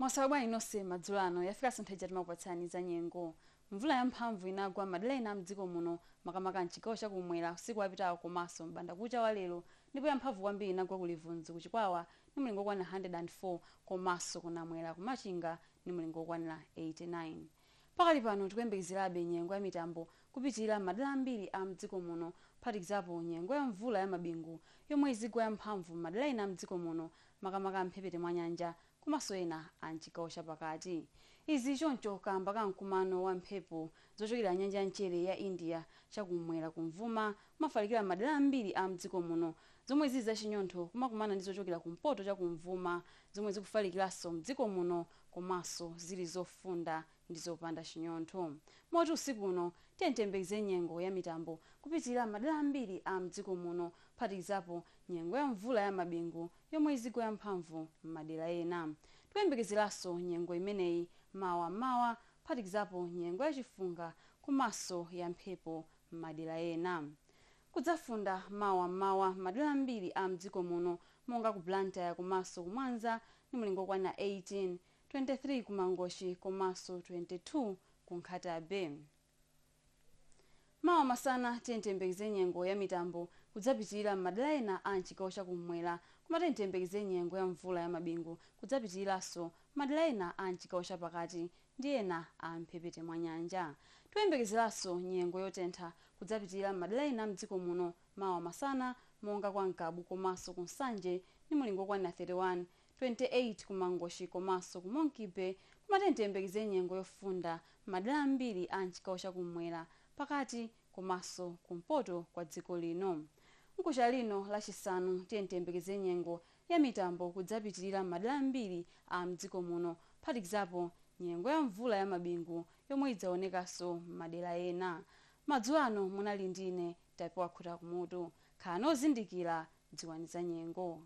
Mwasabwa inose madzulano yafika santhaja timakupatsani za nyengo. Mvula yamphamvu inagwa madalena mdziko muno makamaka mchigawo chakumwera usiku wapitawo komanso mbanda kucha wa lero ndipo yamphamvu kwambiri inagwa ku Livunzi kuchikwawa ni mlingo okwana 104 komanso kunamwera kumachinga ni mlingo okwana 89. Pakali pano tikuyembekezerabe nyengo ya mitambo kupitirira madera ambiri a mdziko muno phatikizapo nyengo ya mvula ya mabingu yomwe izigwa yamphamvu madalena mdziko muno makamaka mphepete mwa nyanja komanso ena a mchigawo chapakati. Izi choncho kamba ka mkumano wa mphepo zochokera nyanja ya mchere ya India chakumwera kumvuma mafalikira madera ambiri a mdziko muno zomwe zizi zachinyontho kumakumana ndi zochokera kumpoto chakumvuma zomwe zikufalikiranso mdziko muno komanso zili zofunda ndi zopanda chinyontho. Moti usiku uno tiyembekeze nyengo ya mitambo kupitirira madera ambiri a mdziko muno phatikizapo nyengo ya mvula ya mabingu yomwe izigwa yamphamvu m'madera ena. Tikuyembekezeranso nyengo imeneyi mawa phatikizapo nyengo ya chifunga komanso ya mphepo m'madera ena. Kudzafunda mawa madera ambiri a mdziko muno monga ku Blantyre komanso kumwanza ni mlingo okwana 18, 23 kumangochi komanso 22 ku Nkhatabe. Mawa masana tiyembekeze nyengo ya mitambo kudzapitirira madera ena a mchigawo chakumwera koma tiyembekeze nyengo ya mvula ya mabingu kudzapitiriranso madera ena a mchigawo chapakati ndi ena a mphepete mwa nyanja. Tikuyembekezeranso nyengo yotentha kudzapitirira madera ena mdziko muno mawa masana monga kwa Nkabu komanso ku Nsanje ni mlingo okwana 31, 28 kumangochi komanso ku Monkibe koma tiyembekeze nyengo yofunda madera ambiri a mchigawo chakumwera pakati komanso kumpoto kwa dziko lino. Nkucha lino lachisanu tiyembekeze nyengo ya mitambo kudzapitirira madera ambiri a mdziko muno phatikizapo nyengo ya mvula ya mabingu yomwe idzaonekanso madera ena. Madzulo munali ndine Tapewa Khuta kumutu khala nozindikira dziwani za nyengo.